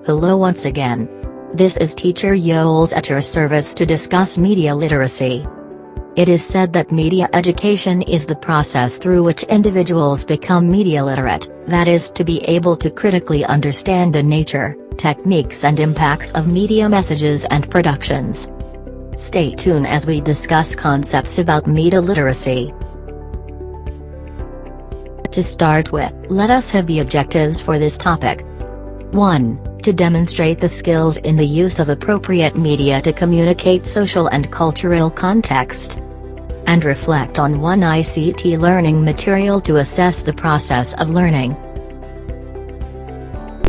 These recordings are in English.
Hello once again. This is Teacher Yoels at your service to discuss media literacy. It is said that media education is the process through which individuals become media literate, that is, to be able to critically understand the nature, techniques and impacts of media messages and productions. Stay tuned as we discuss concepts about media literacy. To start with, let us have the objectives for this topic. 1. To demonstrate the skills in the use of appropriate media to communicate social and cultural context. And reflect on one ICT learning material to assess the process of learning.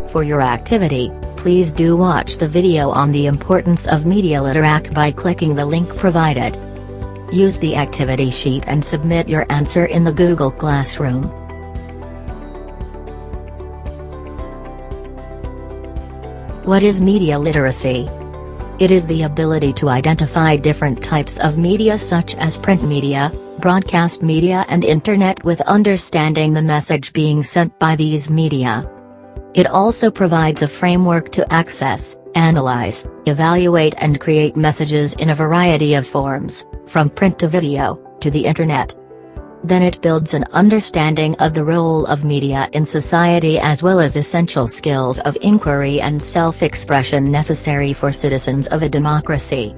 For your activity, please do watch the video on the importance of media literacy by clicking the link provided. Use the activity sheet and submit your answer in the Google Classroom. What is media literacy? It is the ability to identify different types of media such as print media, broadcast media and internet with understanding the message being sent by these media. It also provides a framework to access, analyze, evaluate and create messages in a variety of forms, from print to video, to the internet. Then it builds an understanding of the role of media in society as well as essential skills of inquiry and self-expression necessary for citizens of a democracy.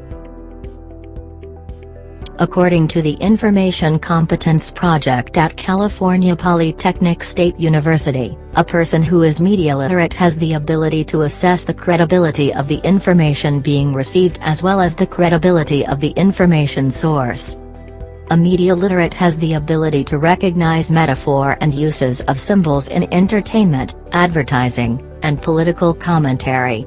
According to the Information Competence Project at California Polytechnic State University, a person who is media literate has the ability to assess the credibility of the information being received as well as the credibility of the information source. A media literate has the ability to recognize metaphor and uses of symbols in entertainment, advertising, and political commentary.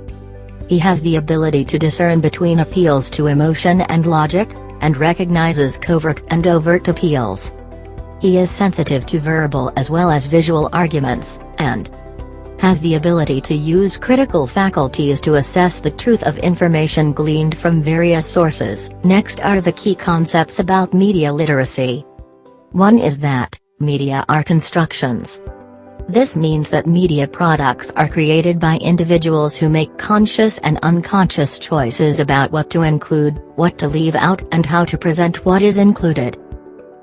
He has the ability to discern between appeals to emotion and logic, and recognizes covert and overt appeals. He is sensitive to verbal as well as visual arguments, and has the ability to use critical faculties to assess the truth of information gleaned from various sources. Next are the key concepts about media literacy. 1 is that, media are constructions. This means that media products are created by individuals who make conscious and unconscious choices about what to include, what to leave out and how to present what is included.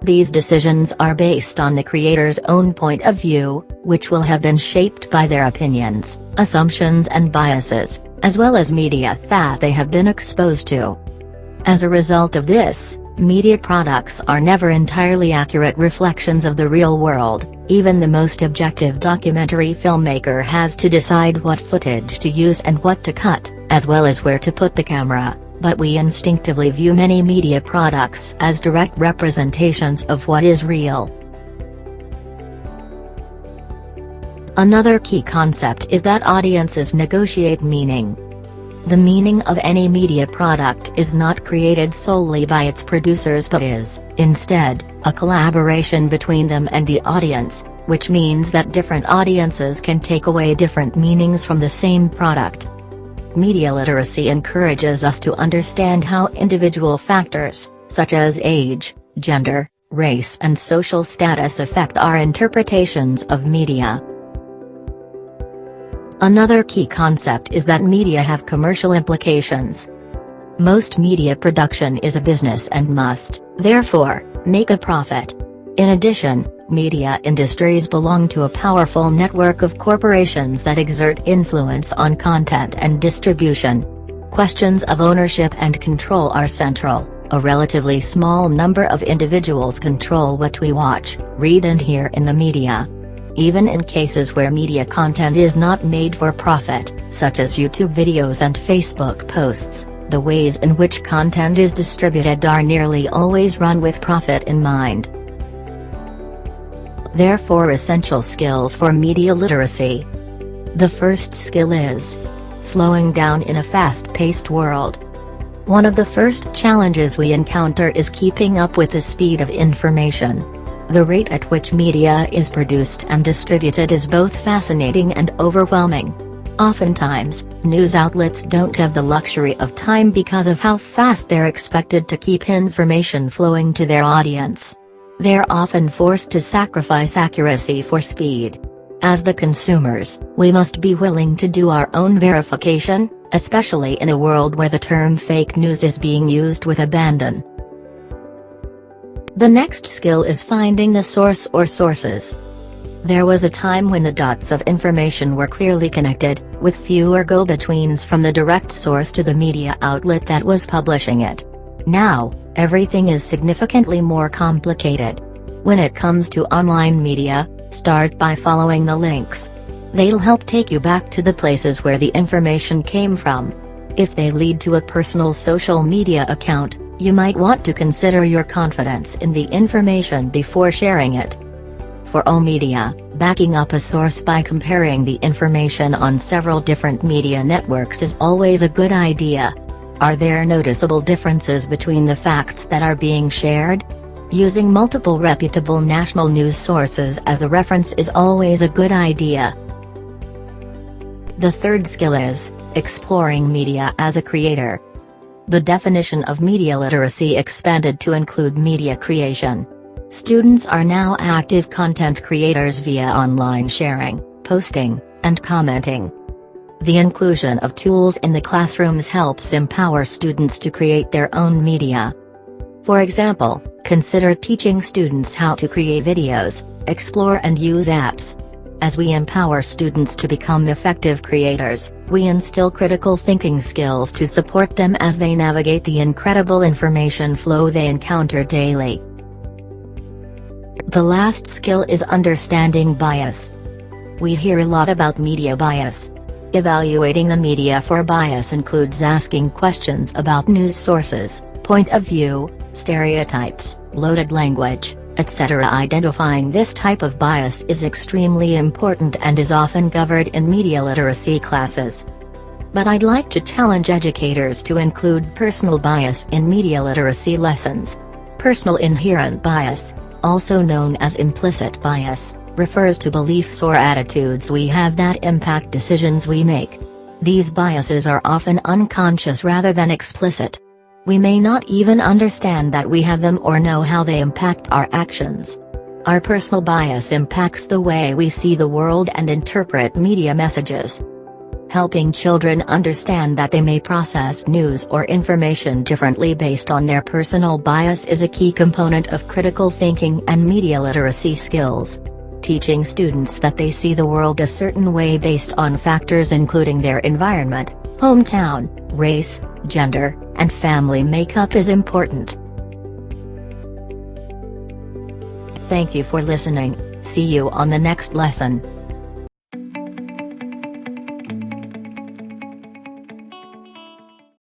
These decisions are based on the creator's own point of view, which will have been shaped by their opinions, assumptions and biases, as well as media that they have been exposed to. As a result of this, media products are never entirely accurate reflections of the real world. Even the most objective documentary filmmaker has to decide what footage to use and what to cut, as well as where to put the camera. But we instinctively view many media products as direct representations of what is real. Another key concept is that audiences negotiate meaning. The meaning of any media product is not created solely by its producers but is, instead, a collaboration between them and the audience, which means that different audiences can take away different meanings from the same product. Media literacy encourages us to understand how individual factors, such as age, gender, race and social status affect our interpretations of media. Another key concept is that media have commercial implications. Most media production is a business and must, therefore, make a profit. In addition, media industries belong to a powerful network of corporations that exert influence on content and distribution. Questions of ownership and control are central. A relatively small number of individuals control what we watch, read and hear in the media. Even in cases where media content is not made for profit, such as YouTube videos and Facebook posts, the ways in which content is distributed are nearly always run with profit in mind. Therefore, essential skills for media literacy. The first skill is slowing down in a fast-paced world. One of the first challenges we encounter is keeping up with the speed of information. The rate at which media is produced and distributed is both fascinating and overwhelming. Oftentimes, news outlets don't have the luxury of time because of how fast they're expected to keep information flowing to their audience. They're often forced to sacrifice accuracy for speed. As the consumers, we must be willing to do our own verification, especially in a world where the term fake news is being used with abandon. The next skill is finding the source or sources. There was a time when the dots of information were clearly connected, with fewer go-betweens from the direct source to the media outlet that was publishing it. Now, everything is significantly more complicated. When it comes to online media, start by following the links. They'll help take you back to the places where the information came from. If they lead to a personal social media account, you might want to consider your confidence in the information before sharing it. For media, backing up a source by comparing the information on several different media networks is always a good idea. Are there noticeable differences between the facts that are being shared? Using multiple reputable national news sources as a reference is always a good idea. The third skill is exploring media as a creator. The definition of media literacy expanded to include media creation. Students are now active content creators via online sharing, posting, and commenting. The inclusion of tools in the classrooms helps empower students to create their own media. For example, consider teaching students how to create videos, explore and use apps. As we empower students to become effective creators, we instill critical thinking skills to support them as they navigate the incredible information flow they encounter daily. The last skill is understanding bias. We hear a lot about media bias. Evaluating the media for bias includes asking questions about news sources, point of view, stereotypes, loaded language, etc. Identifying this type of bias is extremely important and is often covered in media literacy classes. But I'd like to challenge educators to include personal bias in media literacy lessons. Personal inherent bias, also known as implicit bias, refers to beliefs or attitudes we have that impact decisions we make. These biases are often unconscious rather than explicit. We may not even understand that we have them or know how they impact our actions. Our personal bias impacts the way we see the world and interpret media messages. Helping children understand that they may process news or information differently based on their personal bias is a key component of critical thinking and media literacy skills. Teaching students that they see the world a certain way based on factors including their environment, hometown, race, gender, and family makeup is important. Thank you for listening. See you on the next lesson.